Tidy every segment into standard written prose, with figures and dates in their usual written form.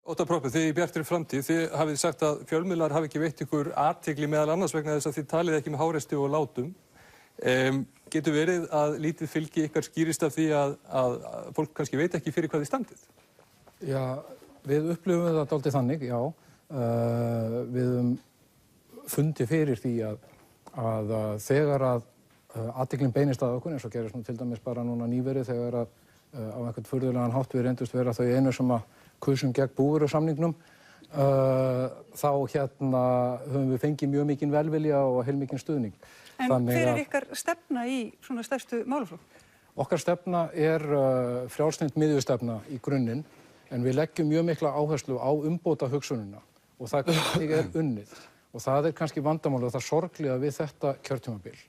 Óttar Proppé, þið í Bjartri framtíð, þið hafið sagt að fjölmiðlar hafi ekki veitt ykkur athygli meðal annars vegna þess að þið talið ekki með háresti og látum. Getur verið að lítið fylgi ykkar skýrist af því að fólk kannski veit ekki fyrir hvað þið standið? Já, við upplifum það dálítið þannig, já. Við höfum fundið fyrir því að þegar að athyglin beinist að okkur, eins og gerist nú til dæmis bara núna nýverið þegar að á einhvern furðulegan hátt við reyndust vera þau einu sem að kusum gegn búvörusamningnum, þá höfum við fengið mjög mikinn velvilja og heilmikinn stuðning. En hver er ykkar stefna í svona stærstu málaflokk? Okkar stefna er frjálslynd miðjustefna í grunninn, en við leggjum mjög mikla áherslu á umbótahugsunina og það hvernig er unnið. Og það er kannski vandamálið og það sorglega við þetta kjörtímabil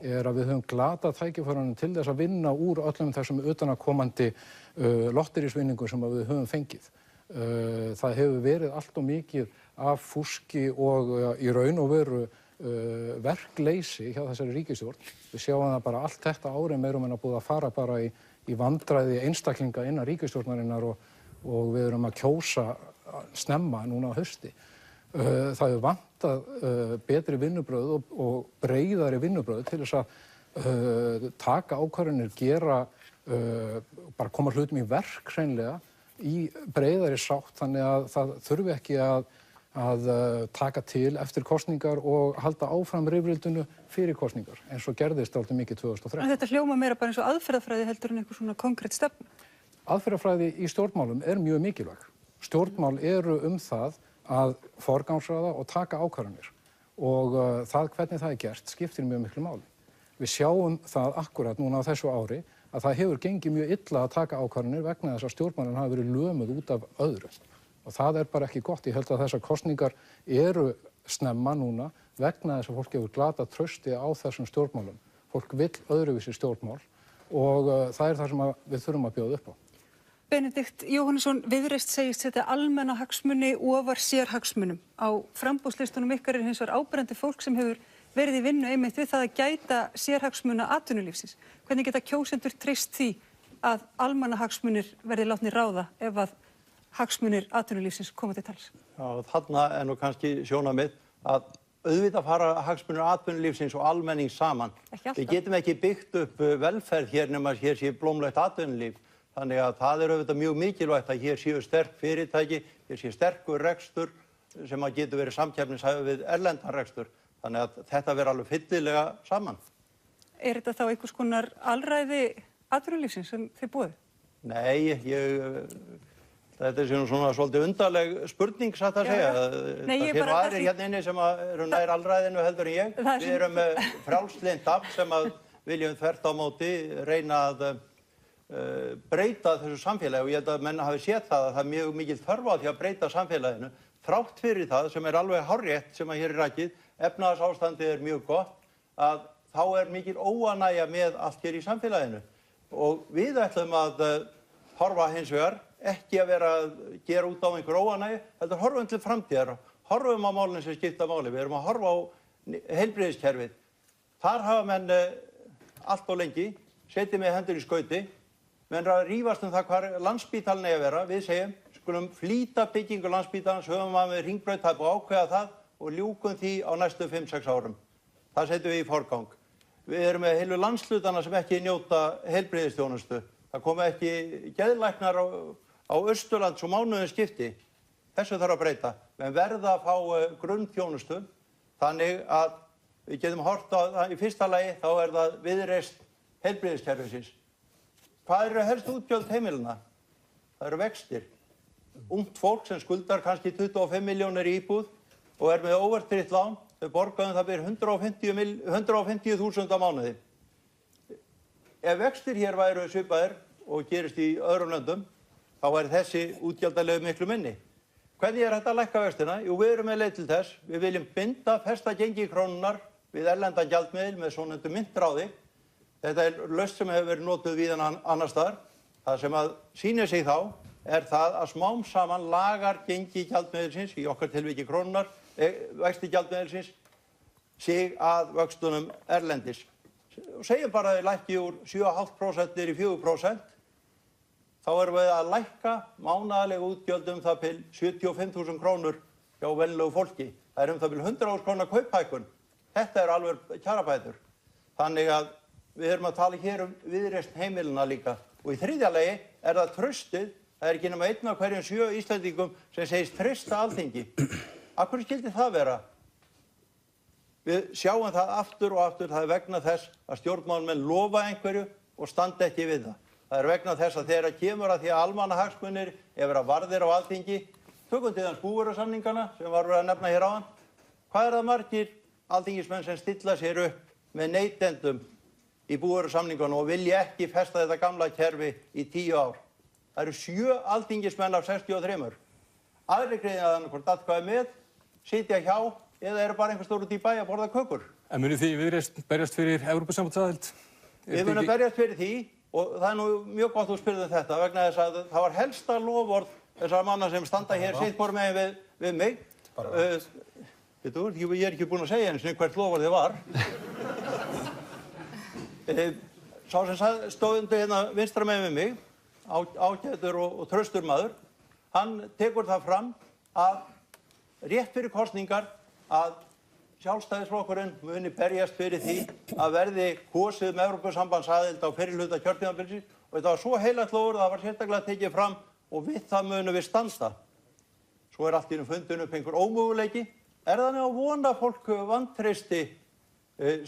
er að við höfum glatað tækifærunum til þess að vinna úr öllum þessum utanaðkomandi lotterísvinningum sem við höfum fengið. Það hefur verið allt og mikið af fúski og í raun og veru verkleysi hjá þessari ríkisstjórn. Við sjáum það bara allt þetta árið meira og minna búið að fara bara í vandræði einstaklinga innan ríkisstjórnarinnar og við erum að kjósa snemma núna á hausti. Það hefur vantað betri vinnubrögð og breiðari vinnubrögð til þess að taka ákvarðanir, bara koma hlutum í verk hreinlega í breiðari sátt þannig að það þurfi ekki að taka til eftir kosningar og halda áfram rifrildinu fyrir kosningar eins og gerðist dálítið mikið 2013. En þetta hljómar meira bara eins og aðferðafræði heldur en einhver svona konkrét stefna? Aðferðafræði í stjórnmálum er mjög mikilvæg. Stjórnmál eru það að forgangsraða og taka ákvarðanir og það hvernig það er gert skiptir mjög miklu máli. Við sjáum það akkúrat núna á þessu ári að það hefur gengið mjög illa að taka ákvarðanir vegna þess að stjórnmálin hafa verið lömuð út af öðru. Og það er bara ekki gott. Ég held að þessar kosningar eru snemma núna vegna þess að fólk hefur glatað trausti á þessum stjórnmálum. Fólk vill öðruvísi stjórnmál og það er það sem við þurfum að bjóða upp á. Benedikt Jóhannesson, Viðreisn segist setja almenna hagsmuni ofar sérhagsmunum. Á framboðslistunum ykkar er hins vegar áberandi fólk sem hefur verið í vinnu einmitt við það að gæta sérhagsmuna atvinnulífsins. Hvernig geta kjósendur treyst því að almannahagsmunir verði látnir ráða ef að hagsmunir atvinnulífsins koma til tals? Já, þarna er nú kannski sjónarmið að auðvitað fara hagsmunir atvinnulífsins og almennings saman. Við getum ekki byggt upp velferð hér nema hér sé blómlegt atvinnulíf. Þannig að það er auðvitað mjög mikilvægt að hér séu sterk fyrirtæki, hér sé sterkur rekstur sem að getur verið samkeppnishæfur við erlendan rekstur. Þannig að þetta verður alveg fyllilega saman. Er þetta þá einhvers konar alræði atvinnulífsins sem þið boðið? Nei, þetta er svona svolítið undarleg spurning satt að segja. Það séu aðrir hérna inni sem eru nær alræðinu heldur en ég. Við erum með frjálslynt afl sem að viljum þvert á móti reyna að breyta þessu samfélagi og ég held að menn hafi séð það að það er mjög mikil þörf á því að breyta samfélaginu. Þrátt fyrir það sem er alveg hárrétt sem að hér er rakið, efnahagsástandið er mjög gott, að þá er mikil óánægja með allt hér í samfélaginu. Og við ætlum að horfa hins vegar, ekki að vera að gera út á einhver óánægju, heldur horfum til framtíðar, horfum á málin sem skipta máli. Við erum að horfa á heilbrigðiskerfið. Þar hafa menn allt og lengi setið með hendur í skauti, menn að rífast það hvar Landspítalinn eigi að vera. Við segjum, skulum flýta byggingu Landspítalans, höfum að með hringbraut, það er búið að ákveða það og ljúkum því á næstu 5-6 árum. Það setjum við í forgang. Við erum með heilu landshlutana sem ekki njóta heilbrigðisþjónustu. Það koma ekki geðlæknar á Austurland svo mánuðin skipti. Þessu þarf að breyta. Menn verða að fá grunnþjónustu þannig að við getum horft á það í fyrsta lagi, þá er það Viðreisn heilbrigðiskerfisins. Hvað eru helst útgjöld heimilina? Það eru vextir. Ungt fólk sem skuldar kannski 25 milljónir í íbúð og er með óverðtryggt lán, þau borgaðum það fyrir 150.000 á mánuði. Ef vextir hér væru svipaðir og gerist í öðrum löndum, þá væri þessi útgjaldalegu miklu minni. Hvernig er þetta að lækka vextina? Jú, við erum með leið til þess. Við viljum binda festa gengi krónunnar við erlendan gjaldmiðil með svonefndu myntráði. Þetta er lausn sem hefur verið notuð víða annars staðar. Það sem að sýnir sig þá er það að smám saman lagar gengi gjaldmiðilsins, í okkar tilviki krónunnar, vexti gjaldmiðilsins, sig að vöxtunum erlendis. Segjum bara að þau lækki úr 7,5% niður í 4%. þá erum við að lækka mánaðarlega útgjöld það bil 75.000 krónur hjá venjulegu fólki. Það það bil 100.000 króna kauphækkun. Þetta alveg kjarabætur. Þannig að við erum að tala hér viðreisn heimilina líka. Og í þriðja lagi það traustið. Það ekki nema 1 af hverjum 7 Íslendingum sem segist treysta Alþingi. Af hverju skyldi það vera? Við sjáum það aftur og aftur, það vegna þess að stjórnmálamenn lofa einhverju og standa ekki við það. Það vegna þess að þegar kemur að því að almannahagsmunir vera varðir á Alþingi, tökum til þess búvörusamningana sem var verið að nefna hér áðan. Hvað það margir alþingismenn sem stilla sér upp með neytendum í búvörusamningunum og vilja ekki festa þetta gamla kerfi í 10 ár? Það eru 7 alþingismenn af 63. Aðrir greiða þannig hvort atkvæði með, sitja hjá eða bara einhver stór út í bæ að borða kökur. En munið þið Viðreisn berjast fyrir Evrópusambandsaðild? Við munum berjast fyrir því og það nú mjög gott að spyrja þetta vegna þess að það var helsta loforð þessar manna sem standa hér sitt hvor megin við mig. Ég ekki búinn að segja einu sinni hvert loforðið var. Sá sem stóð undir hérna vinstra megin við mig, ágætur og traustur maður, hann tekur það fram að rétt fyrir kosningar að Sjálfstæðisflokkurinn muni berjast fyrir því að verði kosið með Evrópusambandsaðild á fyrri hluta kjörtímabilsins og þetta var svo heilagt loforð að það var sérstaklega tekið fram og við það munum við standa. Svo allt í einu fundin upp einhver ómöguleiki. Þannig að vona fólk vantreysti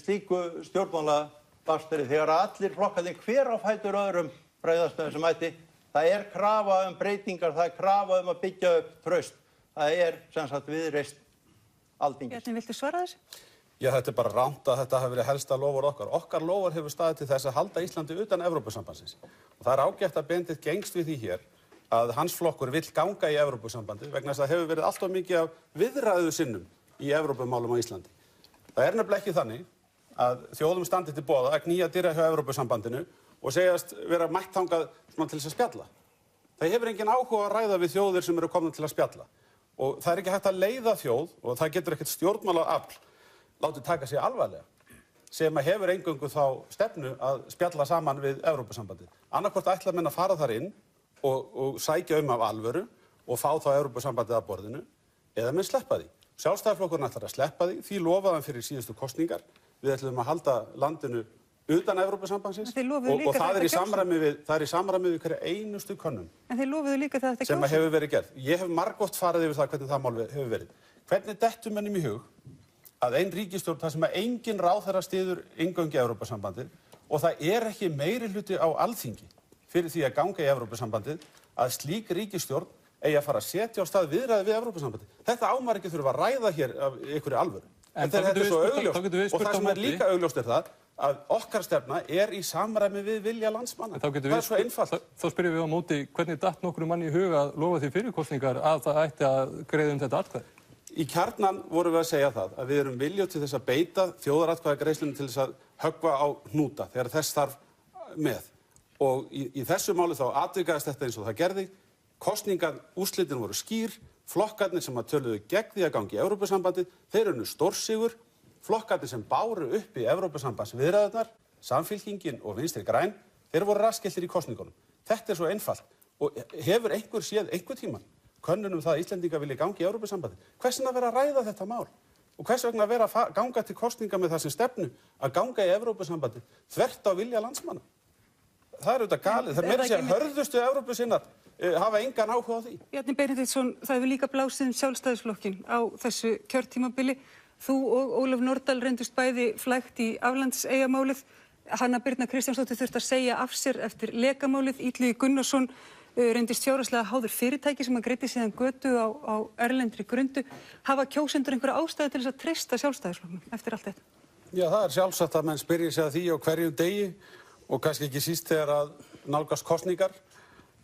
slíku stjórnmálabastri þegar allir flokkarnir hver á fætur öðrum bregðast með þessum hætti. Það krafa breytingar, það krafa að byggja upp traust. Það sem sagt Viðreisn Alþingis. Bjarni, viltu svara þessu? Já, þetta bara rangt að þetta hafi verið helsta loforð okkar. Okkar loforð hefur staðið til þess að halda Íslandi utan Evrópusambandsins. Og það ágætt að Benedikt gengst við því hér að hans flokkur vill ganga í Evrópusambandið vegna þess að það hefur verið allt of mikið af viðræðu sinnum í Evrópumálum á Íslandi. Það nefnilega ekki þannig að þjóðum standi til boða að knýja dyra hjá Evrópusambandinu og segjast vera mætt þangað svona til þess að spjalla. Það hefur engin áhuga að ræða við þjóðir sem eru komnar til að spjalla. Og það ekki hægt að leiða þjóð og það getur ekkert stjórnmálaafl látið taka sig alvarlega sem hefur eingöngu þá stefnu að spjalla saman við Evrópusambandið. Annaðhvort ætla menn að fara þar inn og sækja af alvöru og fá þá Evrópusambandið að borðinu eða menn sleppa því. Sjálfstæðisflokkurinn ætlar að sleppa því, því lofaði hann fyrir síðustu kosningar. Við ætlum að halda landinu utan Evrópusambandsins og það í samræmi við hverja einustu könnun. En þeir lofuðu líka það sem hefur verið gerð. Ég hef margoft farið yfir það hvernig það mál hefur verið. Hvernig dettur mönnum í hug að ein ríkisstjórn þar sem engin ráðherra styður inngöngu í Evrópusambandið og það ekki meiri hluti á Alþingi fyrir því að ganga í Evrópusambandið að slík ríkisstjórn eigi að fara að setja á stað viðræði við Evrópusambandið. Þetta ámar ekki þurfa að ræða hér af einhverju alvöru. En þetta svo augljóst og það sem líka augljóst það að okkar stefna í samræmi við vilja landsmanna. Það svo einfalt. Þá spyrjum við á móti hvernig datt nokkrum manni í hug að lofa því fyrir kosningar að það ætti að greiða þetta atkvæði? Í kjarnan vorum við að segja það að við erum viljug til þess að beita þjóðaratkvæðagreiðslunni til þess að höggva á hnúta þegar þess þarf með. Og í þessu máli þá atvikaðist þetta eins og það gerði. Kosningaúrslitin voru skýr. Flokkarnir sem töluðu gegn því að gangi í Evrópusambandið, þeir unnu stórsigur. Flokkarnir sem báru upp í Evrópusambandsviðræðurnar, Samfylkingin og Vinstri græn, þeir voru raskiltir í kosningunum. Þetta svo einfalt. Og hefur einhver séð einhver tímann könnun það að Íslendingar vilji gangi í Evrópusambandið? Hvers vegna vera að ræða þetta mál? Og hvers vegna vera að ganga til kosninga með það sem stefnu að ganga í Evrópusambandið þvert á vilja landsmanna? Það auðvitað galið. Það meira sér hörðustu Evrópusinnar hafa engan áhuga á því. Bjarni Benediktsson, það hefur líka blásið Sjálfstæðisflokkinn á þessu kjörtímabili. Þú og Ólöf Nordal reyndust bæði flækt í aflandseyjamálið. Hanna Birna Kristjánsdóttir þurfti að segja af sér eftir lekamálið. Illugi Gunnarsson reyndist fjárhagslega háður fyrirtæki sem greiddi síðan götu á erlendri grundu. Hafa kjósendur einhverja ástæðu til þess að treysta Sjálfstæðisflokknum eftir allt þetta? Já, það sjálfsagt að menn spyrji sig að því á hverjum degi og kannski ekki síst þegar að nálgast kosningar.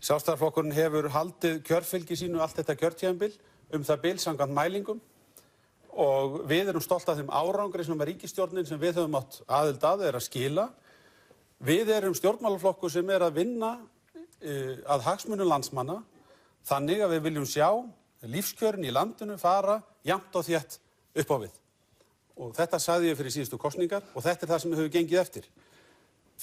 Sjálfstæðisflokkurinn hefur haldið kjörfylgi sínu allt þetta kjörtímabil það bil samkvæmt mælingum og við erum stolt af þeim árangri sem ríkisstjórnin sem við höfum átt aðild að skila. Við erum stjórnmálaflokkur sem að vinna að hagsmunum landsmanna þannig að við viljum sjá lífskjörin í landinu fara jafnt og þétt upp á við. Og þetta sagði ég fyrir síðustu kosningar og þetta það sem við höfum gengið eftir.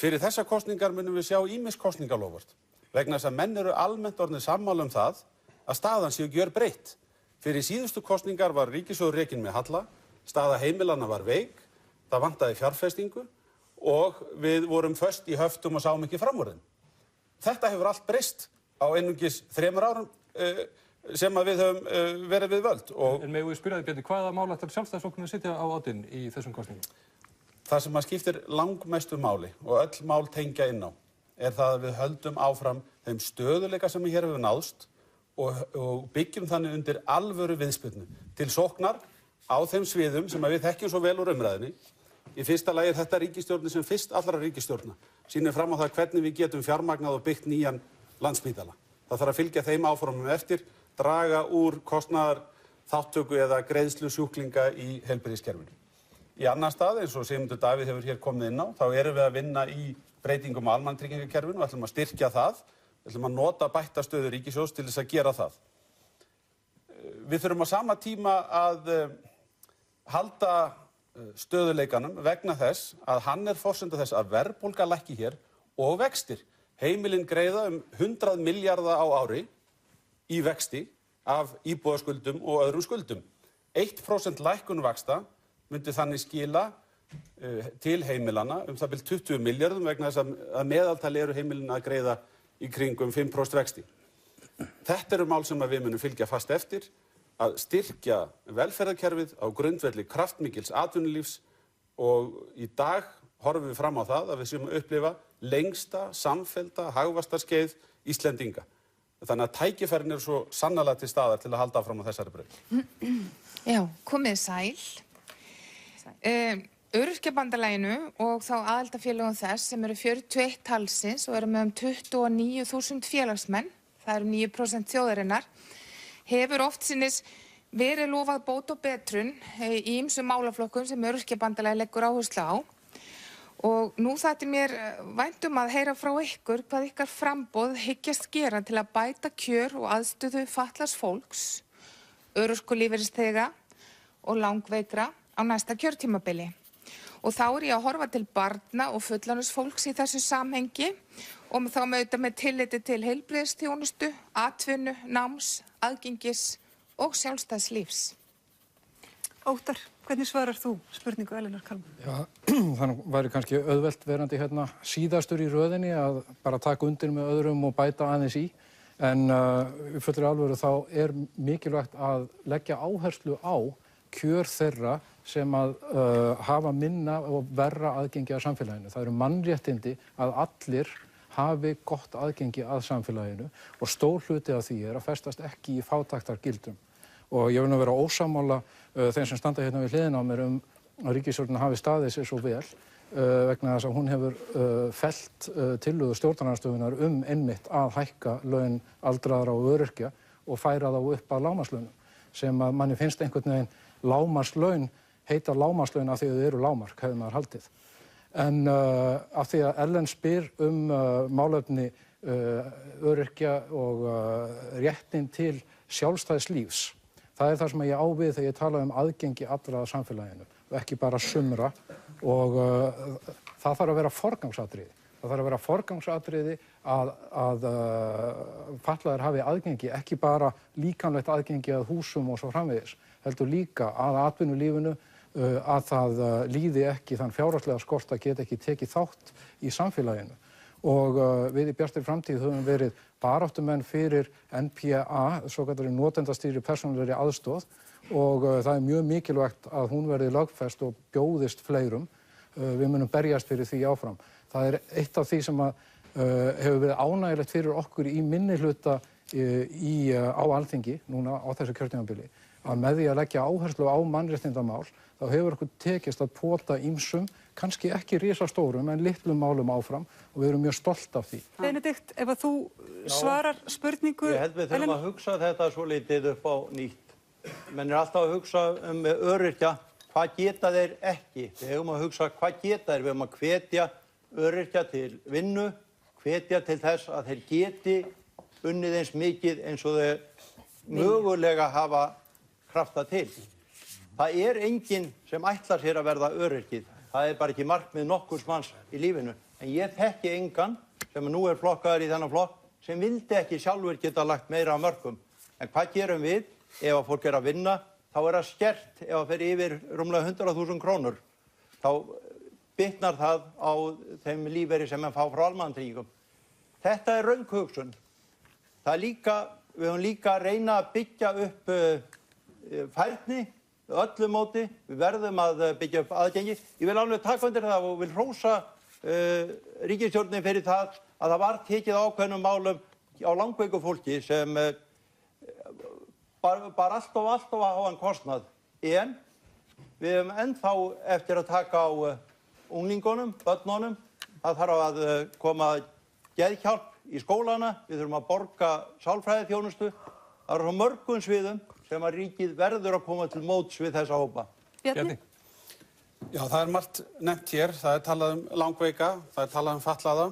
Fyrir þessa kosningar munum við sjá ýmis kosningaloforð. vegna þess að menn eru almennt orðnir sammála það að staðan sé gjörbreytt. Fyrir síðustu kosningar var ríkissjóður rekinn með halla, staða heimilanna var veik, það vantaði fjárfestingu og við vorum föst í höftum og sáum ekki fram úr þeim. Þetta hefur allt breyst á einungis 3 árum sem að við höfum verið við völd. En megum við spyrja þig, Bjarni, hvaða mál ætlar Sjálfstæðisflokkurinn að sitja á oddinn í þessum kosningum? Það sem að skiptir langmestu máli og öll mál tengja inn á það að við höldum áfram þeim stöðuleika sem hér hefur náðst og byggjum þannig undir alvöru viðspyrnu til sóknar á þeim sviðum sem að við þekkjum svo vel úr umræðinni. Í fyrsta lagi þetta ríkisstjórnin sem fyrst allra ríkisstjórna sýnir fram á það hvernig við getum fjármagnað og byggt nýjan Landspítala. Það þarf að fylgja þeim áformum eftir, draga úr kostnaðar þáttöku eða greiðslu sjúklinga í heilbrigðiskerfinu. Í annan stað, eins og Sigmundur Davíð hefur hér komið inn á, þá erum við að vinna í breytingum á almannatryggingakerfinu og ætlum að styrkja það, ætlum að nota bætta stöðu ríkissjóðs til þess að gera það. Við þurfum á sama tíma að halda stöðuleikanum vegna þess að hann forsenda þess að verðbólga lækki hér og vextir. Heimilin greiða 100 milljarða á ári í vexti af íbúðaskuldum og öðrum skuldum. 1% lækkun vaxta myndi þannig skila til heimilana það bil 20 milljörðum vegna þess að meðaltali eru heimilin að greiða í kringum 5% vexti. Þetta eru mál sem við munum fylgja fast eftir, að styrkja velferðarkerfið á grundvelli kraftmikils atvinnulífs og í dag horfum við fram á það að við séum að upplifa lengsta, samfellda, hagvaxtarskeið Íslendinga. Þannig að tækifærin eru svo sannarlega til staðar til að halda áfram á þessari braut. Já, komið sæl. Öryrkjabandalaginu og þá aðildarfélögum þess sem eru 41 talsins og eru með 29.000 félagsmenn, það eru 9% þjóðarinnar, hefur oft sinnis verið lofað bót og betrun í ýmsum málaflokkum sem Öryrkjabandalagið leggur áherslu á. Og nú þætti mér vænt að heyra frá ykkur hvað ykkar framboð hyggjast gera til að bæta kjör og aðstöðu fatlaðs fólks, örorkulífeyrisþega og langveikra á næsta kjörtímabili. Og þá ég að horfa til barna og fullorðinsfólks í þessu samhengi og þá með tilliti til heilbrigðisþjónustu, atvinnu, náms, aðgengis og sjálfstæðs lífs. Óttar, hvernig svarar þú spurningu Elínar Kalman? Já, þannig væri kannski auðvelt verandi hérna síðastur í röðinni að bara taka undir með öðrum og bæta aðeins í. En í fullri alvöru þá mikilvægt að leggja áherslu á kjör þeirra sem að hafa minna og verra aðgengi að samfélaginu. Það eru mannréttindi að allir hafi gott aðgengi að samfélaginu og stór hluti af því að festast ekki í fátæktargildrum. Og ég vil nú vera ósammála þeim sem standa hérna við hliðina á mér að ríkisstjórnin hafi staðið sér svo vel vegna þess að hún hefur fellt tillögur stjórnarandstöðunnar einmitt að hækka laun aldraðra og öryrkja og færa þá upp að lágmarkslaunum sem að manni finnst einhvern veginn lágmarkslaun heita lágmarkslaun af því að þau eru lágmark, hefði maður haldið. En af því að Ellen spyr málefni öryrkja og réttinn til sjálfstæðs lífs. Það það sem ég á við þegar ég tala aðgengi allra að samfélaginu og ekki bara sumra og það þarf að vera forgangsatriði. Það þarf að vera forgangsatriði að fatlaðir hafi aðgengi, ekki bara líkamlegt aðgengi að húsum og svo framvegis, heldur líka að atvinnulífinu að það líði ekki þann fjárhagslega skort að geta ekki tekið þátt í samfélaginu. Og við í Bjartri framtíð höfum verið baráttumenn fyrir NPA, svokallari notendastýrðri persónulegri aðstoð og það mjög mikilvægt að hún verði lögfest og bjóðist fleirum. Við munum berjast fyrir því áfram. Það eitt af því sem hefur verið ánægilegt fyrir okkur í minnihluta á Alþingi núna á þessu kjörtímabili að með því að leggja áherslu á mannréttindamál þá hefur okkur tekist að pota ýmsum, kannski ekki risastórum en litlum málum áfram og við erum mjög stolt af því. Benedikt, ef að þú svarar spurningu... Ég held við þurfum að hugsa þetta svo litið upp á nýtt. Menn alltaf að hugsa öryrkja, hvað geta þeir ekki? Við höfum að hugsa hvað geta þeir, við höfum að hvetja öryrkja til vinnu, hvetja til þess að þeir geti unnið eins mikið eins og þeir mögulega hafa krafta til. Það enginn sem ætlar sér að verða öryrkið. Það bara ekki markmið nokkurs manns í lífinu. En ég þekki engan sem nú flokkaður í þennan flokk sem vildi ekki sjálfur geta lagt meira af mörkum. En hvað gerum við ef að fólk að vinna? Þá það skert ef það fer yfir rúmlega 100.000 krónur. Þá bitnar það á þeim lífeyri sem fá frá almannatryggingum. Þetta röng hugsun. Við höfum líka að reyna að byggja upp færni, öllu móti. Við verðum að byggja upp aðgengi. Ég vil alveg taka undir það og vil hrósa ríkisstjórninni fyrir það að það var tekið ákveðnum málum á langveiku fólki sem bar allt of háan kostnað. En við höfum ennþá eftir að taka á unglingunum, börnunum. Það þarf að koma geðhjálp í skólana, við þurfum að borga sálfræðiþjónustu. Það eru á mörgum sviðum sem að ríkið verður að koma til móts við þessa hópa. Bjarni? Já, það margt nefnt hér. Það talað langveika, það talað fatlaða,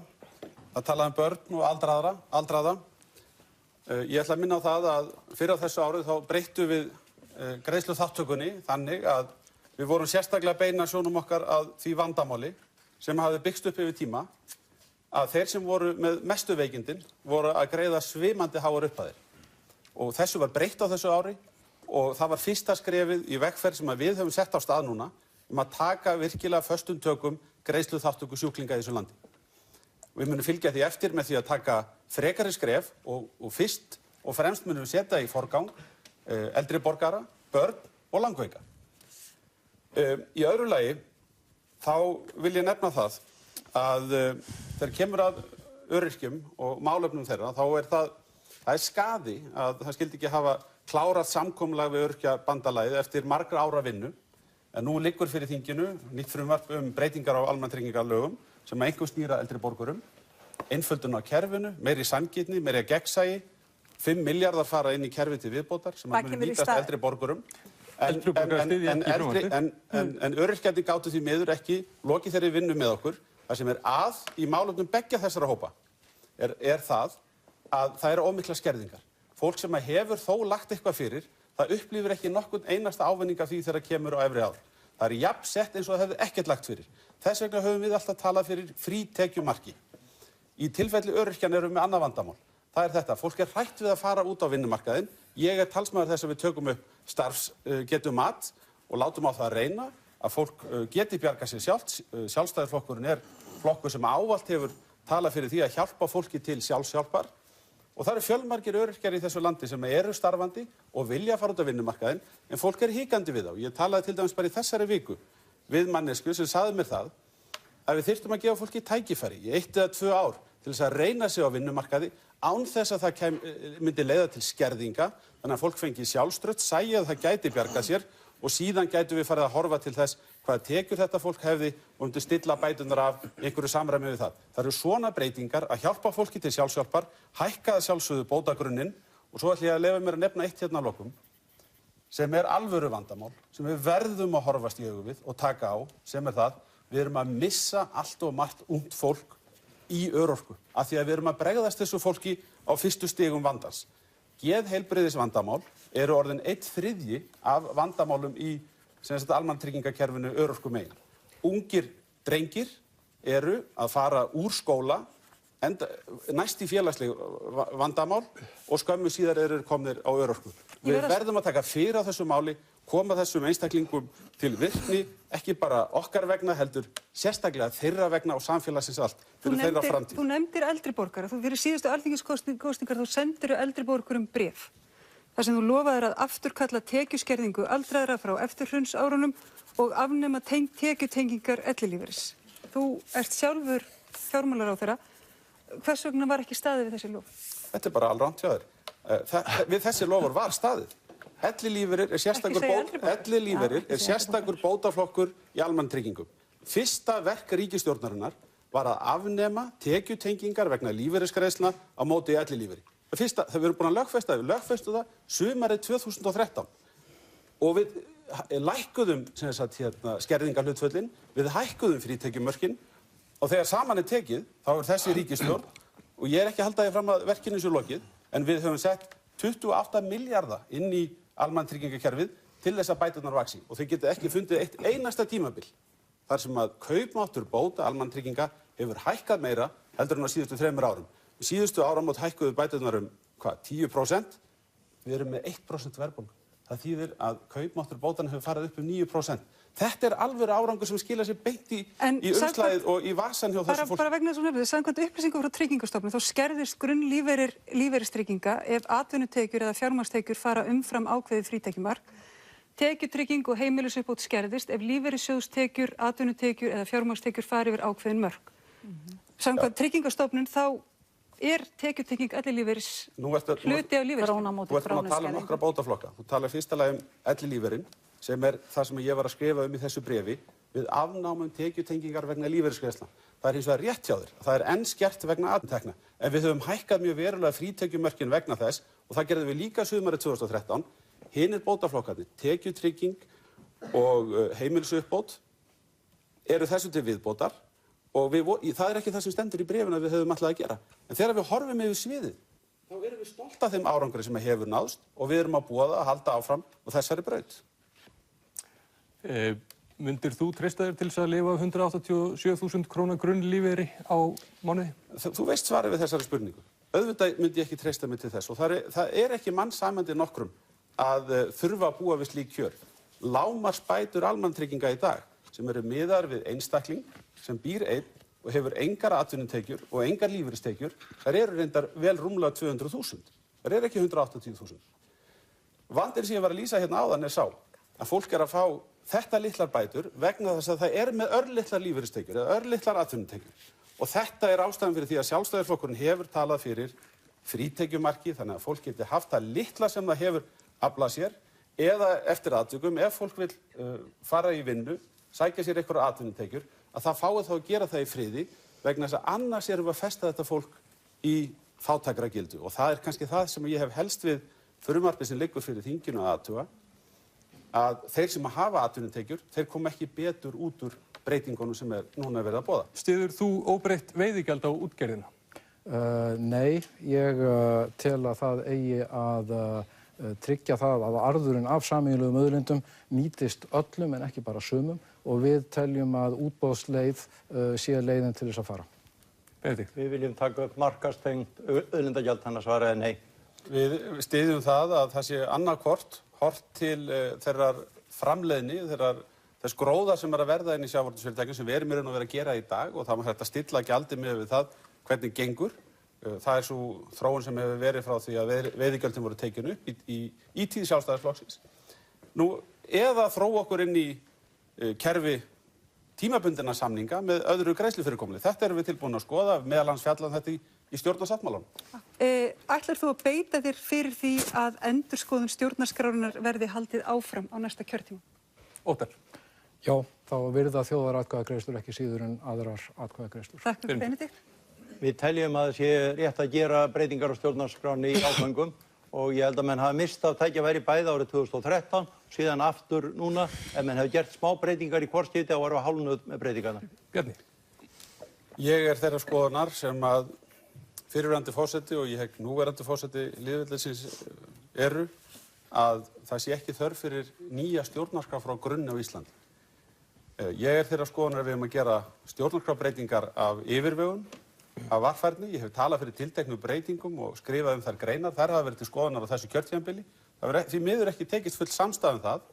það talað börn og aldraða. Ég ætla að minna á það að fyrir á þessu árið þá breyttum við greiðsluþátttökunni þannig að við vorum sérstaklega að beina sjónum okkar að því vandamáli sem hafði byggst upp yfir tíma að þeir sem voru með mestu veikindin voru að greiða svimandi háar upphæðir. Og þessu var breytt á þessu ári og það var fyrsta skrefið í vegferð sem við höfum sett á stað núna að taka virkilega föstum tökum greiðsluþátttöku sjúklinga í þessu landi. Við munum fylgja því eftir með því að taka frekari skref og fyrst og fremst munum við setja í forgang eldri borgara, börn og langveika. Í öðru lagi þá vil ég nefna það að þegar kemur að öryrkjum og málefnum þeirra þá það er skaði að það skyldi ekki hafa klárað samkomulag við Öryrkjabandalagið eftir margra ára vinnu. En nú liggur fyrir þinginu nýtt frumvarp breytingar á almannatryggingalögum sem einkum snýr að eldri borgurum, einföldun á kerfinu, meiri sanngirni, meiri gegnsæi, 5 milljarðar fara inn í kerfi til viðbótar sem munu nýtast eldri borgurum. En öryrkjarnir gátu því miður ekki lokið þeirri vinnu með okkur. Það sem að í málefnum beggja þessara hópa það að það eru of miklar skerðingar. Fólk sem hefur þó lagt eitthvað fyrir, það upplifir ekki nokkurn einasta ávinning af því þegar kemur á efri ár. Það er jafn sett eins og það hefði ekkert lagt fyrir. Þess vegna höfum við alltaf talað fyrir frítekjumarki. Í tilfelli öryrkjanna erum við með annað vandamál. Það er þetta, fólk hrætt við að fara út á vinnumarkaðinn. Ég talsmaður þess að við tökum upp starfsgetumat og látum á það að reyna að fólk geti bjargað sér sjálft. Sjálfstæðisflokkurinn flokkur sem ávallt hefur talað fyrir því að hjálpa fólki til sjálfshjálpar. Og það eru fjölmargir öryrkjar í þessu landi sem eru starfandi og vilja fara út á vinnumarkaðinn, en fólk hikandi við þá. Ég talaði til dæmis bara í þessari viku við mannesku sem sagði mér það að við þyrftum að gefa fólki tækifæri í 1 eða 2 ár til þess að reyna sig á vinnumarkaði án þess að það myndi leiða til skerðinga, þannig að fólk fengi sjálfstraust, sæi að það gæti bjargað sér og síðan gætum við farið að horfa til þess hvaða tekjur þetta fólk hefði og myndi stilla bæturnar af einhverju samræmi við það. Það eru svona breytingar að hjálpa fólki til sjálfshjálpar, hækka að sjálfsögðu bótagrunninn og svo ætla ég að leyfa mér að nefna eitt hérna að lokum sem alvöru vandamál, sem við verðum að horfast í augu við og taka á, sem það, við erum að missa allt of margt ungt fólk í örorku af því að við erum að bregðast þessu fólki á fyrstu stigum vandans. Geðheilbrigðisvandamál eru orðin 1/3 af vandamálum í almannatryggingakerfinu örorku megin. Ungir drengir eru að fara úr skóla, næst í félagsleg vandamál og skömmu síðar eru komnir á örorku. Við verðum að taka fyrir á þessu máli, koma þessum einstaklingum til virkni, ekki bara okkar vegna, heldur sérstaklega þeirra vegna og samfélagsins allt, fyrir þeirra framtíð. Þú nefndir eldri borgara. Þú fyrir síðustu alþingiskosningar þú sendir eldri borgurum bréf. Þar sem þú lofaðir að afturkalla tekjuskerðingu aldraðra frá eftirhrunsárunum og afnema tekjutengingar ellilífeyris. Þú ert sjálfur fjármálaráðherra. Hvers vegna var ekki staðið við þessi lof? Þetta bara alrangt hjá þér. Við þessi lofur var staðið. Ellilífeyrir er sérstakur bótaflokkur í almannatryggingum. Fyrsta verk ríkisstjórnarinnar var að afnema tekjutengingar vegna lífeyrisgreiðslna á móti ellilífeyri. Það við erum búin að lögfestu það sumarið 2013 og við lækkuðum skerðingarhlutföllin, við hækkuðum frítekjumörkin og þegar saman tekið þá þessi ríkisstjórn og ég ekki að halda því fram að verkinu sé lokið en við höfum sett 28 milljarða inn í almannatryggingakerfið til þess að bæturnar vaxi og þau geta ekki fundið eitt einasta tímabil þar sem að kaupmáttur bóta almannatrygginga hefur hækkað meira heldur en á síðustu 3 árum. Síðustu áramót hækkuðu bæturnar 10%. Við erum með 1% verðbólgu. Það þýðir að kaupmáttur bótanna hefur farið upp 9%. Þetta alvöru árangur sem skilar sér beint í umslagið og í vasann hjá þessu fólki. Bara vegna þess að nefnir, samkvæmt upplýsingum frá Tryggingastofnun þá skerðist lífeyristrygginga ef atvinnutekjur eða fjármagnstekjur fara umfram ákveðið frítekjumark. Tekjutrygging og heimilisuppbót skerðist ef lífeyrissjóðstekjur, atvinnutekjur eða fjármagnstekjur fari yfir ákveðin mörk. Samkvæmt Tryggingastofnun þá tekjutrygging ellilífeyris hluti af lífeyriskerfinu. Þú ert að tala nokkra bótaflokka. Þú talar fyrsta lagi ellilífeyrinn, sem það sem ég var að skrifa í þessu bréfi, við afnámum tekjutengingar vegna lífeyrisgreiðslna. Það hins vegar rétt hjá þér. Það enn skert vegna atvinnutekna. En við höfum hækkað mjög verulega frítekjumörkin vegna þess og það gerðum við líka sumarið 2013. Hinir bótaflokkarnir, tekjutrygging og heimilisuppbót, eru þessu til viðbótar og það ekki það sem stendur í bréfinu að við höfum ætlað að gera. En þegar við horfum yfir sviðið, þá erum við stolt af þeim árangri sem hefur náðst og við erum að boða að halda áfram á þessari braut. Myndir þú treysta þér til þess að lifa 187.000 króna grunnlífeyri á mánuði? Þú veist svarið við þessari spurningu. Auðvitað myndi ég ekki treysta mig til þess og það ekki mannsæmandi nokkrum að þurfa að búa við slík kjör. Lágmarksbætur almannatrygginga í dag sem eru miðaðar við einstakling sem býr einn og hefur engar atvinnutekjur og engar lífeyristekjur, þær eru reyndar vel rúmlega 200.000. Þær eru ekki 180.000. Vandinn sem ég var að lýsa hérna áðan sá að fólk að fá þetta litlar bætur vegna þess að það með örlitlar lífeyristekjur eða örlitlar atvinnutekjur. Og þetta ástæðan fyrir því að Sjálfstæðisflokkurinn hefur talað fyrir frítekjumarki þannig að fólk geti haft það litla sem það hefur aflað sér eða eftir atvikum ef fólk vil fara í vinnu, sækja sér einhverja atvinnutekjur, að það fái þá að gera það í friði vegna þess að annars erum við að festa þetta fólk í fátækragildu og það kannski það sem ég hef helst við frumvarpið sem liggur fyrir þinginu að athuga að þeir sem hafa atvinnutekjur, þeir koma ekki betur út úr breytingunum sem núna verið að boða. Styður þú óbreytt veiðigjald á útgerðina? Nei, ég tel að það eigi að tryggja það að arðurinn af sameiginlegum auðlindum nýtist öllum en ekki bara sumum og við teljum að útboðsleið sé leiðin til þess að fara. Benedikt. Við viljum taka upp markaðstengt auðlindagjald, þannig að svaraði nei. Við styðjum það að það sé annarkvort hort til þeirrar framleiðni, þess gróða sem að verða inn í sjávarútvegsfyrirtækjum sem við erum í raun og veru að gera í dag og það má hægt að stilla gjaldið miðað við það hvernig gengur. Það svo þróun sem hefur verið frá því að veiðigjöldin voru tekin upp í tíð Sjálfstæðisflokksins. Eða þróa okkur inn í kerfi tímabundinna samninga með öðru greiðslufyrirkomulagi. Þetta erum við tilbúin að skoða, meðal annars fjallan þetta í stjórnarsáttmálanum. Ætlar þú að beita þér fyrir því að endurskoðun stjórnarskrárinnar verði haldið áfram á næsta kjörtíma? Óttar. Já, þá virða þjóðaratkvæðagreiðslur ekki síður en aðrar atkvæðagreiðslur. Takk fyrir Benedikt. Við teljum að það sé rétt að gera breytingar á stjórnarskránni í áföngum og ég held að menn hafa mistað tækifæri bæði árið 2013, síðan aftur núna, ef menn hefur gert smá breytingar í hvort skipti og varu hálfnuð með breytingarnar. Bjarni. Ég þeirrar skoðunar sem að fyrrverandi forseti og ég hef núverandi forseti lýðveldisins eru að það sé ekki þörf fyrir nýja stjórnarskrá frá grunni á Íslandi. Ég þeirrar skoðunar að við höfum að gera stjórnarskrárbreytingar af yfirvegun, af varfærni. Ég hef talað fyrir tilteknum breytingum og skrifað þær greinar. Þær hafa verið til skoðunar á þessu kjörtímabili. Það hefur því miður ekki tekist full samstaða það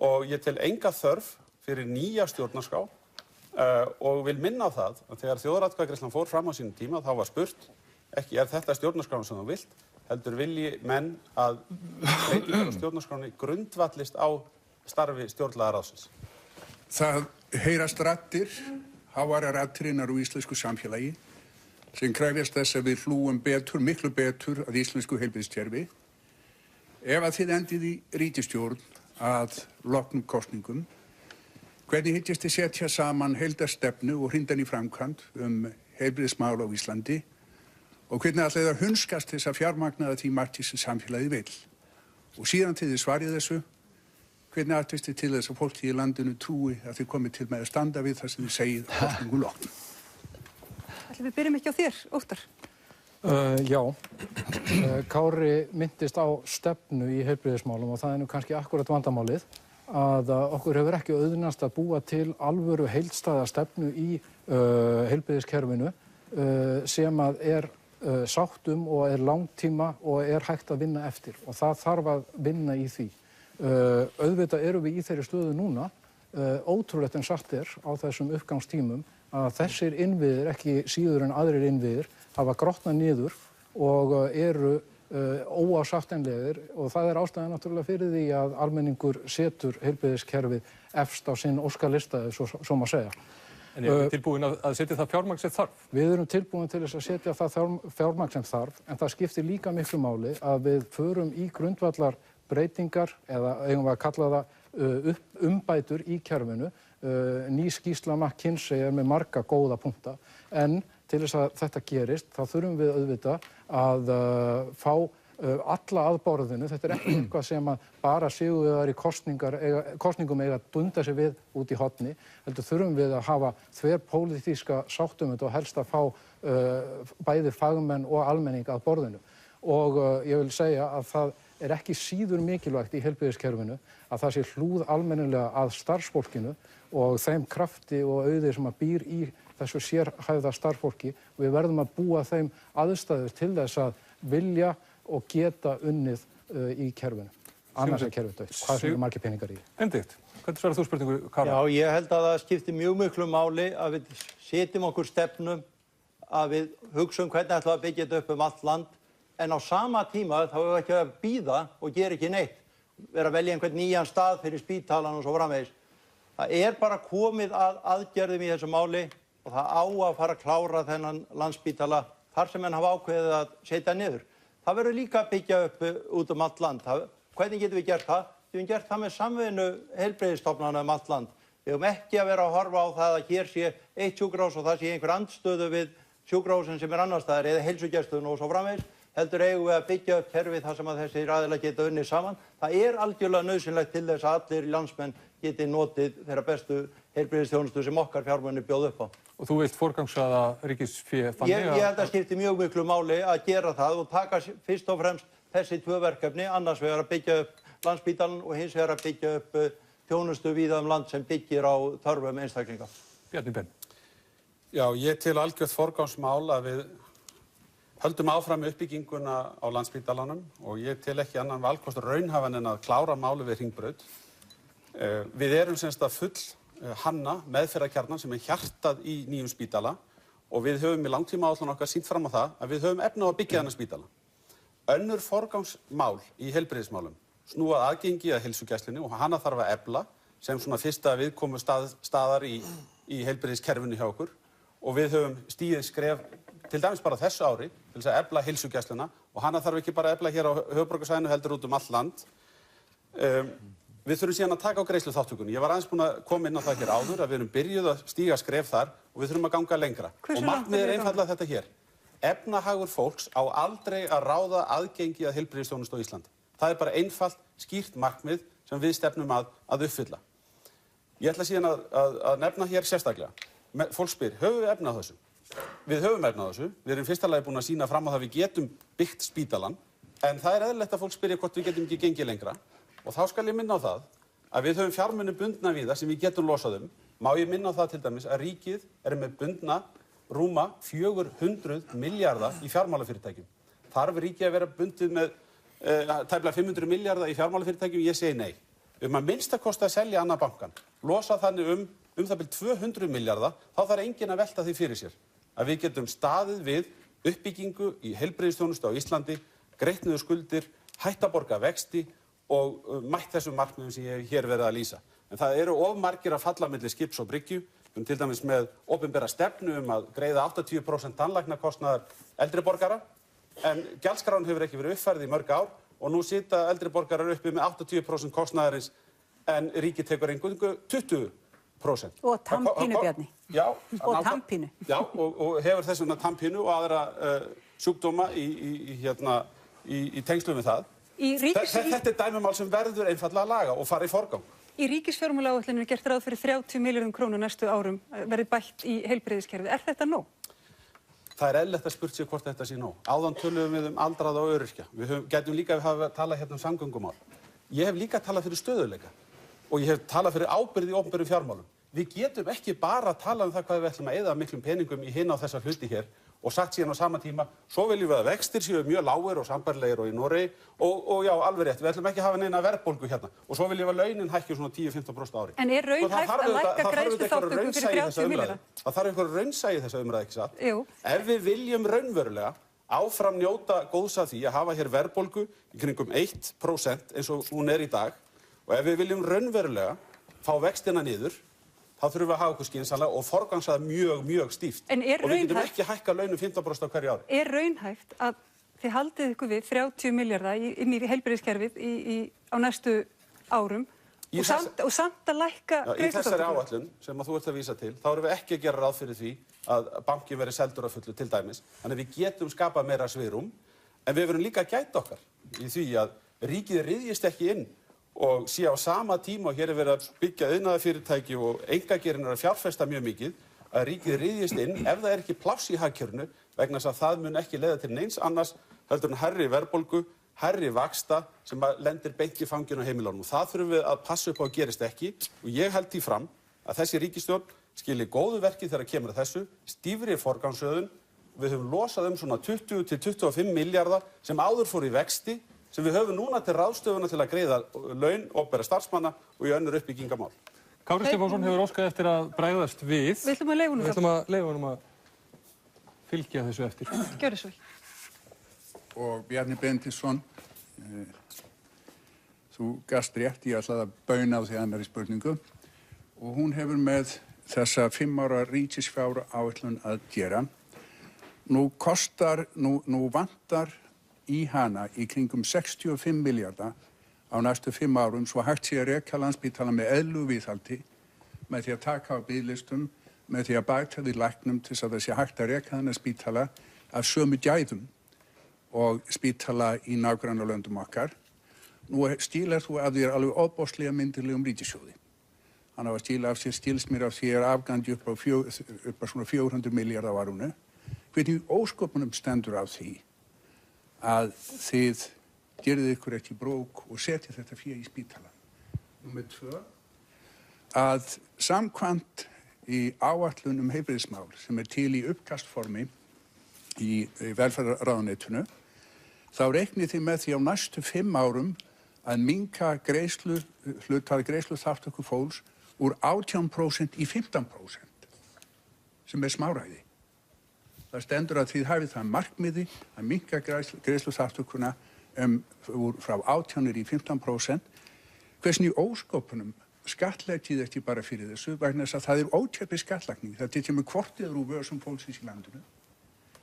og ég tel enga þörf fyrir nýja stjórnarskrá og vil minna á það að þegar þjóðaratkvæðagreiðslan fór fram á sínum tíma þá var spurt ekki þetta stjórnarskráin sem þú vilt, heldur vilji menn að breytingar á stjórnarskráni grundvallist á starfi stjórnlagaráðsins. Það heyrast raddir, háværar raddir innan úr íslensku samfélagi sem krefjast þess að við hlúum betur, miklu betur að íslensku heilbrigðiskerfi. Ef að þið endið í ríkisstjórn að loknum kosningum, hvernig hyggist þið setja saman heildarstefnu og hrindan í framkvæmd heilbrigðismál á Íslandi og hvernig ætlið að hunskast þess að fjármagna því marki sem samfélagið vill. Og síðan til þið svarið þessu, hvernig ætlist þið til þess að fólki í landinu trúi að þið komið til með að standa við það sem þið segið kosningum loknum? Ætlum við byrjum ekki á þér, Óttar? Já, Kári minntist á stefnu í heilbrigðismálum og það nú kannski akkúrat vandamálið að okkur hefur ekki auðnast að búa til alvöru heildstæða stefnu í heilbrigðiskerfinu sem að sáttum og langtíma og hægt að vinna eftir og það þarf að vinna í því. Auðvitað erum við í þeirri stöðu núna, ótrúlegt en satt á þessum uppgangstímum að þessir innviðir, ekki síður en aðrir innviðir, hafa grotnað niður og eru óásættanlegir og það ástæðan náttúrulega fyrir því að almenningur setur heilbrigðiskerfið efst á sinn óskalista, svo má segja. En erum við tilbúin að setja það fjármagn sem þarf? Við erum tilbúin til þess að setja það fjármagn sem þarf, en það skiptir líka miklu máli að við förum í grundvallar breytingar, eða eigum við að kalla það umbætur í kerfinu. Ný skýrsla McKinsey með marga góða punkta, en til þess að þetta gerist, þá þurfum við auðvitað að fá alla að borðinu. Þetta ekki eitthvað sem að bara sigurvegarar í kosningum eiga að dunda sig við út í horni. Heldur þurfum við að hafa þverpólitíska sáttum og helst að fá bæði fagmenn og almenning að borðinu. Og ég vil segja að það ekki síður mikilvægt í heilbrigðiskerfinu að það sé hlúð almennilega að starfsfólkinu og þeim krafti og auði sem að býr í þessu sérhæfða starfsfólki og við verðum að búa þeim aðstæður til þess að vilja og geta unnið í kerfinu. Annars kerfið dautt. Hvað sem margir peningar í. Benedikt, hvernig svarar þú spurningu, Karol? Já, ég held að það skiptir mjög miklu máli að við setjum okkur stefnum, að við hugsum hvernig ætlum að byggja þetta upp allt land, en á sama tíma þá hefur við ekki að bíða og gera ekki neitt. Vera að velja einhvern nýjan stað fyrir spítalann og svo framvegis. Það bara komið að aðgerðum í þessu máli og það á að fara að klára þennan Landspítala þar sem menn hafa ákveðið að setja niður. Það verður líka að byggja upp út allt land. Hvernig getum við gert það? Við höfum gert það með samvinnu heilbrigðisstofnana allt land. Við höfum ekki að vera að horfa á það að hér sé eitt sjúkrahús og það sé einhver andstöðu við sjúkrahúsin sem annars staðar eða heilsugæsluna og svo framvegis. Heldur eigum við að byggja upp kerfið þar sem að þessir aðilar geta unnið saman. Það algjörlega nauðsynlegt til þess að allir landsmenn geti notið þeirra bestu heilbrigðisþjónustu sem okkar fjármunir bjóða upp á. Og þú vilt forgangsraða ríkisfé þannig að... Ég held að skipti mjög miklu máli að gera það og taka fyrst og fremst þessi tvö verkefni, annars vegar að byggja upp Landspítalann og hins vegar að byggja upp þjónustu víða land sem byggir á þörfum einstaklinga. Bjarni Ben. Já, ég til algjört forgangsmál að við höldum áfram uppbygginguna á Landspítalanum og ég til ekki annan valkost raunhæfan en að klára máli við Hringbraut. Við erum semst að hanna meðferðarkjarnan sem hjartað í nýjum spítala og við höfum í langtímaáætlun okkar sýnt fram á það að við höfum efni á að byggja þennan spítala. Önnur forgangsmál í heilbrigðismálum snúa aðgengi að heilsugæslunni og hana þarf að efla sem svona fyrsta viðkomu staðar í heilbrigðiskerfinu hjá okkur og við höfum stigið skref til dæmis bara þessu ári til þess að efla heilsugæsluna og hana þarf ekki bara að efla hér á höfuðborgarsvæðinu heldur út allt land. Við þurfum síðan að taka á greiðsluþátttökunni. Ég var aðeins búinn að koma inn á það hér áður að við erum byrjuð að stíga skref þar og við þurfum að ganga lengra. Og markmiðið einfaldlega þetta hér. Efnahagur fólks á aldrei að ráða aðgengi að heilbrigðisþjónustu á Íslandi. Það bara einfalt, skýrt markmið sem við stefnum að uppfylla. Ég ætla síðan að nefna hér sérstaklega. Fólk spyr, höfum við efni á þessu? Við höfum efni á þessu. Við erum fyrsta lagi búin að sýna fram á það að við getum byggt spítalann, en það eðlilegt að fólk spyrja hvort við getum ekki gengið lengra. Og þá skal ég minna á það að við höfum fjármuni bundna við það sem við getum losað um. Má ég minna á það til dæmis að ríkið með bundna rúma 400 milljarða í fjármálafyrirtækjum. Þarf ríkið að vera bundið með tæplega 500 milljarða í fjármálafyrirtækjum? Ég segi nei. Við höfum að minnsta kosti að selja annað bankann. Losa þannig það bil 200 milljarða, þá þarf enginn að velta því fyrir sér. Að við getum staðið við uppbyggingu í heilbrigðisþjónustu á Íslandi, greitt niður skuldir, hætt að borga vexti og mætt þessum markmiðum sem ég hef hér verið að lýsa. En það eru of margir að falla milli skips og bryggju, til dæmis með opinbera stefnu að greiða 80% tannlæknakostnaðar eldri borgara, en gjaldskráin hefur ekki verið uppfærð í mörg ár og nú sitja eldri borgarar uppi með 80% kostnaðarins en ríkið tekur eingöngu 20%. Og tannpínu, Bjarni. Já. Og tannpínu. Já, og hefur þess vegna tannpínu og aðra sjúkdóma í tengslum við það. Þetta dæmumál sem verður einfaldlega að laga og fara í forgang. Í ríkisfjármálaáætluninni er gert ráð fyrir 30 milljörðum króna næstu árum verði bætt í heilbrigðiskerfið. Er þetta nóg? Það eðlilegt að spurt sig hvort þetta sé nóg. Áðan töluðum við aldraða og öryrkja. Við gætum líka að tala hérna samgöngumál. Ég hef líka talað fyrir stöðugleika og ég hef talað fyrir ábyrgð í opinberum fjármálum. Við getum ekki bara að tala það hvað við ætlum að eyða miklum peningum í hina á þessa hluti hér og sagt síðan á sama tíma, svo viljum við að vextir séu mjög lágir og sambærilegir og í Noregi og já, alveg rétt, við ætlum ekki að hafa neina verðbólgu hérna og svo viljum við að launin hækki svona 10-15% á ári. En er raunhæft að lækka greiðsluþátttöku fyrir 30 milljarða? Það þarf einhver raunsæi í þessa umræðu, ekki satt? Jú. Ef við viljum raunverulega áfram njóta góðs af því að hafa hér verðbólgu í kringum 1% eins og hún í dag og ef við viljum raunverulega fá vextina niður þá þurfum við að hafa okkur skynsamlega og forgangsraða mjög stíft. Og við getum ekki hækkað launum 15% á hverju ári. Er raunhæft að þið haldið ykkur við 30 milljarða inn í heilbrigðiskerfið á næstu árum og samt að lækka greiðsluþátttöku? Í þessari áætlun sem þú ert að vísa til, þá erum við ekki að gera ráð fyrir því að bankin verði seldur að fullu til dæmis. Þannig við getum skapað meira svigrúm, en við verum líka að gæta okkar í því að ríkið ryðjist ekki inn og sé á sama tíma og hér verið að byggja iðnaðarfyrirtæki og einkageirinn að fjárfesta mjög mikið, að ríkið ryðjist inn ef það ekki pláss í hagkerfinu vegna þess að það mun ekki leiða til neins annars heldur en hærri verðbólgu, hærri vaxta sem lendir beint í fanginu á heimilunum. Það þurfum við að passa upp á að gerist ekki og ég held því fram að þessi ríkisstjórn skili góðu verki þegar kemur að þessu, stífri forgangsröðun. Við höfum losað svona 20-25 milljarða sem áður fór í vexti sem við höfum núna til ráðstöfuna til að greiða laun opinberra starfsmanna og í önnur uppbyggingamál. Kári Stefánsson hefur óskað eftir að bregðast við. Við ætlum að leyfa honum að fylgja þessu eftir. Gjörðu svo vel. Og Bjarni Benediktsson, þú gast rétt, ég ætlaði að bauna á því annarri spurningu og hún hefur með þessa 5 ára ríkisfjáráætlun að gera. Nú vantar í hana í kringum 65 milljarða á næstu 5 árum svo hægt sé að reka Landspítala með eðlilegu viðhaldi með því að taka á biðlistum, með því að bæta við læknum til þess að það sé hægt að reka þennan spítala af sömu gæðum og spítala í nágrannalöndum okkar. Nú stílar þú af þér alveg ofboðslega myndarlegum ríkissjóði. Hann á að stíla af sér, stílst mér af því afgangi upp á svona 400 milljarða á árinu. Hvernig ósköpunum stendur á því að þið gerið ykkur ekki brók og setja þetta fé í spítala. Númer 2, að samkvæmt í áætlun heilbrigðismál sem til í uppkastformi í velferðarráðuneytinu, þá reiknið þið með því á næstu 5 árum að minnka hlutfall greiðsluþátttöku fólks úr 18% í 15%, sem smáræði. Það stendur að þið hafið það markmiði að minnka greiðsluþátttökuna frá 18% í 15%. Hversni í ósköpunum skattleggið ekki bara fyrir þessu, vegna þess að það ókeypis skattlagning. Það kemur hvortið úr vörsum fólksins í landinu.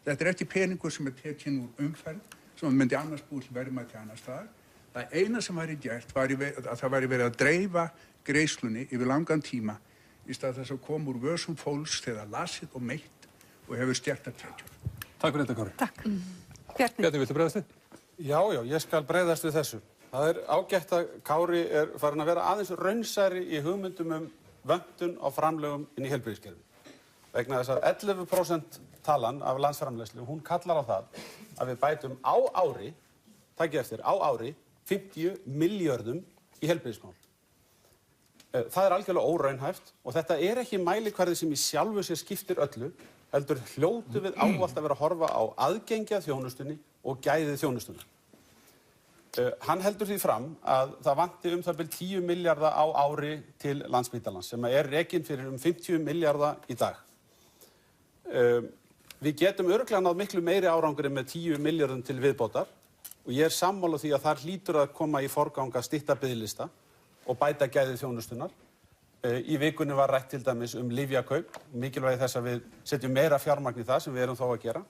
Þetta ekki peningur sem tekinn úr umferð, sem myndi annars búið til verðmæti annars staðar. Það eina sem væri gert var að það væri verið að dreifa greiðslunni yfir langan tíma í stað þess að koma úr vörsum fólks þegar lasið og meitt og hefur stjertar tekjur. Takk fyrir þetta, Kári. Takk. Bjarni, viltu bregðast við? Já, ég skal bregðast við þessu. Það ágætt að Kári farin að vera aðeins raunsæri í hugmyndum vöntun á framlögum inn í heilbrigðiskerfið. Vegna þess að 11% talan af landsframleiðslu, hún kallar á það að við bætum á ári, takið eftir, á ári, 50 milljörðum í heilbrigðismál. Það algjörlega óraunhæft og þetta ekki mælikvarði sem í sjálfu sér skiptir öllu, heldur hljótu við ávallt að vera að horfa á aðgengi að þjónustunni og gæðið þjónustunnar. Hann heldur því fram að það vanti það bil 10 milljarða á ári til Landspítalans sem rekinn fyrir 50 milljarða í dag. Við getum örugglega náð miklu meiri árangri með 10 milljörðum til viðbótar og ég sammála því að þar hlýtur að koma í forgang að stytta biðlista og bæta gæði þjónustunnar. Í vikunni var rætt til dæmis lyfjakaup, mikilvægi þess að við setjum meira fjármagn í það sem við erum þó að gera.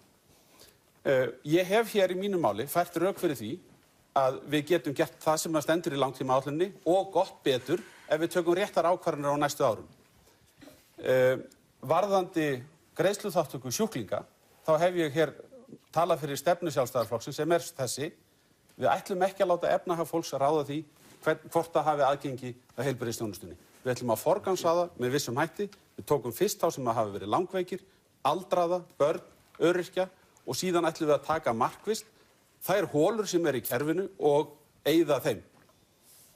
Ég hef hér í mínu máli fært rök fyrir því að við getum gert það sem stendur í langtímaáætluninni og gott betur ef við tökum réttar ákvarðanir á næstu árum. Varðandi greiðsluþátttöku sjúklinga, þá hef ég hér talað fyrir stefnu Sjálfstæðisflokksins sem þessi. Við ætlum ekki að láta efnahag fólks ráða því hvort það hafi aðgengi að heilbrigðisþjónustunni. Við ætlum að forgangsraða með vissum hætti. Við tókum fyrst þá sem hafa verið langveikir, aldraða, börn, öryrkja og síðan ætlum við að taka markvisst þær holur sem í kerfinu og eyða þeim.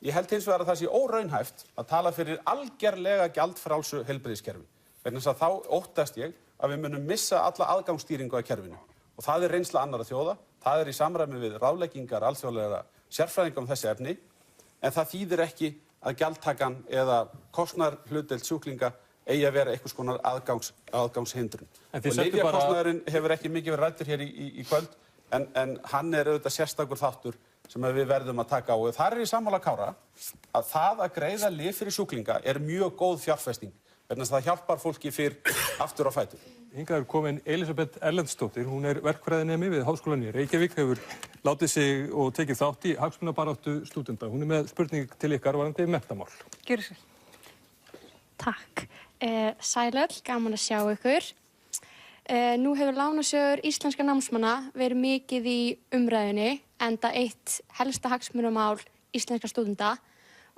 Ég held hins vegar að það sé óraunhæft að tala fyrir algerlega gjaldfrjálsu heilbrigðiskerfi. Vegna þess að þá óttast ég að við munum missa alla aðgangsstýringu að kerfinu. Og það reynsla annarra þjóða, það í samræmi við ráðleggingar alþjóðlegra sérfræðinga þessi efni, en það þýðir ekki að gjaldtakan eða kostnaðarhlutdeild sjúklinga eigi að vera einhvers konar aðgangshindrun. Og lyfjakostnaðurinn hefur ekki mikið verið ræddur hér í kvöld, en hann auðvitað sérstakur þáttur sem við verðum að taka á. Og þar ég sammála Kára að það að greiða lyf fyrir sjúklinga mjög góð fjárfesting, vegna þess að það hjálpar fólki fyrr aftur á fætur. Hingað komin Elísabet Erlendsdóttir, hún verkfræðinemi við Háskólann í Reykjavík, hefur látið sig og tekið þátt í hagsmunabaráttu stúdenta. Hún með spurning til ykkar varðandi menntamál. Gjörðu svo. Takk. Sælöll, gaman að sjá ykkur. Nú hefur lánasjóður íslenska námsmanna verið mikið í umræðunni, enda eitt helsta hagsmunamál íslenska stúdenta,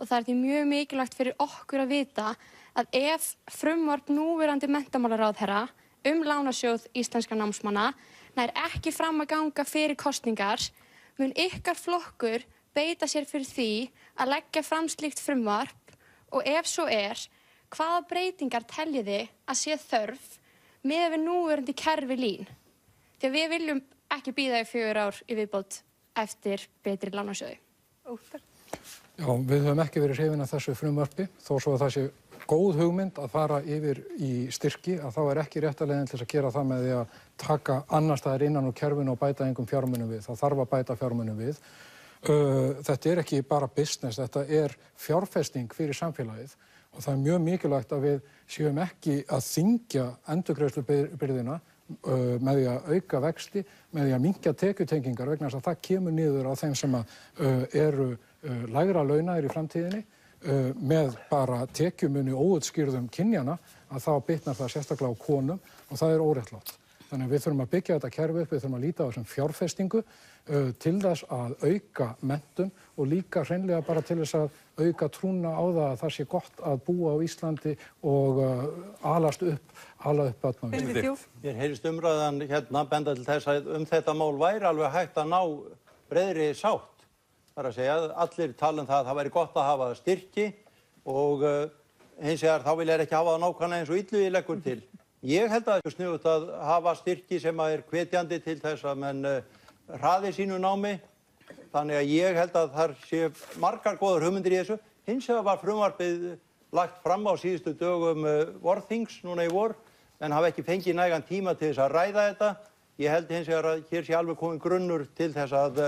og það því mjög mikilvægt fyrir okkur að vita að ef frumvarp núverandi menntamálaráðherra lánasjóð íslenska námsmanna nær ekki fram að ganga fyrir kosningar, mun ykkar flokkur beita sér fyrir því að leggja fram slíkt frumvarp, og ef svo hvaða breytingar teljiði að sé þörf með við núverandi kerfi LÍN? Því að við viljum ekki bíða í 4 ár í viðbót eftir betri lánasjóði. Já, við höfum ekki verið hrifin af þessu frumvarpi, þó svo að það sé góð hugmynd að fara yfir í styrki, að þá ekki rétta leiðin til að gera það með því að taka annars staðar innan úr kerfinu og bæta engum fjármunum við. Það þarf að bæta fjármunum við. Þetta ekki bara business, þetta fjárfesting fyrir samfélagið. Og það mjög mikilvægt að við séum ekki að þyngja endurgreiðslubyrðina með því að auka vexti, með því að minnka tekjutengingar, vegna þess að það kemur niður á þeim sem eru lægra launaðir í framtíðinni, með bara tekjumunni óútskýrðum kynjana, að þá bitnar það sérstaklega á konum og það óréttlátt. Þannig að við þurfum að byggja þetta kerfi upp, við þurfum að líta á þessum fjárfestingu til þess að auka menntun og líka hreinlega bara til þess að auka trúna á það að það sé gott að búa á Íslandi og ala upp börn á Íslandi. Mér heyrist umræðan benda til þess að þetta mál væri alveg hægt að ná breiðri sátt. Það að segja að allir tala það að það væri gott að hafa styrki og hins vegar þá vilja ekki hafa það nákvæmlega eins og Illugi leggur til. Ég held að það sniðugt að hafa styrki sem hvetjandi til þess að menn hraði sínu námi. Þannig að ég held að það sé margar góðar hugmyndir í þessu. Hins vegar var frumvarpið lagt fram á síðustu dögum vorþings núna í vor, en hafa ekki fengið nægan tíma til þess að ræða þetta. Ég held hins vegar að hér sé alveg komin grunnur til þess að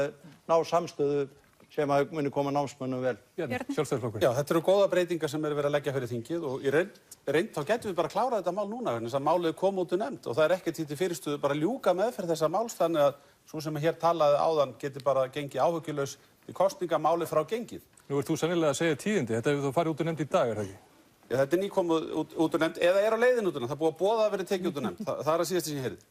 ná samstöðu sem muni koma námsmönnum vel. Sjálfstæðisflokkur. Já, þetta eru góða breytingar sem verið að leggja fyrir þingið og í reynd þá getum við bara klárað þetta mál núna, vegna þess að málið kom út nefnd og það ekkert til fyrirstöðu bara ljúka meðferð þessa máls, þannig að svo sem hér talaði áðan geti bara gengið áhyggjulaus í kosningamálið frá gengið. Nú ert þú sennilega að segja tíðindi, þetta hefur þú farið út nefnd í dag, það ekki? Já, þetta nýkomið út nefnd eða á leiðin út nefnd, það búið að boða að verið tekið út nefnd, það að síðast sem ég heyrði.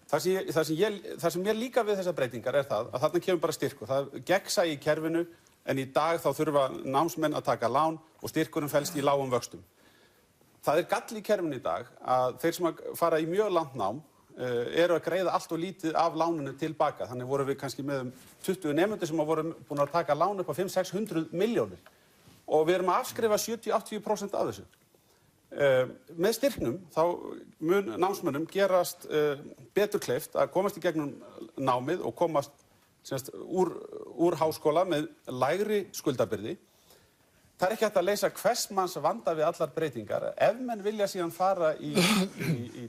Það sem ég líka við þessar breytingar það að þarna kemur bara styrkur. Það gegnsæi í kerfinu, en í dag þá þurfa námsmenn að taka lán og styrkurinn felst í lágum vöxtum. Það galli í kerfinu í dag að þeir sem fara í mjög langt nám eru að greiða allt og lítið af láninu tilbaka. Þannig vorum við kannski með 20 nemendur sem voru búin að taka lán upp á 500–600 milljónir og við erum að afskrifa 70–80% af þessu. Með styrknum þá mun námsmönnum gerast betur kleift að komast í gegnum námið og komast úr háskóla með lægri skuldabyrði. Það ekki hægt að leysa hvers manns vanda við allar breytingar. Ef menn vilja síðan fara í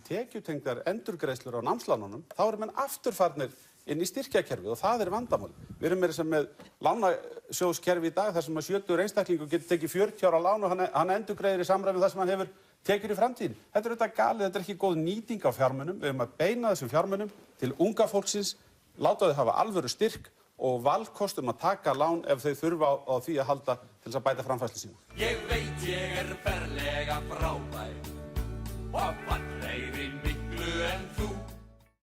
tekjutengdar endurgreiðslur á námslánunum, þá eru menn afturfarnir inn í styrkjakerfið og það vandamál. Við erum meira sem með lánasjóðskerfi í dag þar sem að 70 einstaklingur getur tekið 40 ára lán og hann endurgreiðir í samræmi þar sem hann hefur tekjur í framtíðin. Þetta auðvitað galið, þetta ekki góð nýting á fjármunum. Við að beina þessum fjármunum til unga fólksins, láta þau hafa alvöru styrk og valkost að taka lán ef þau þurfa á því að halda til þess að bæta framfærslu sína. Ég veit ég berlega frábær og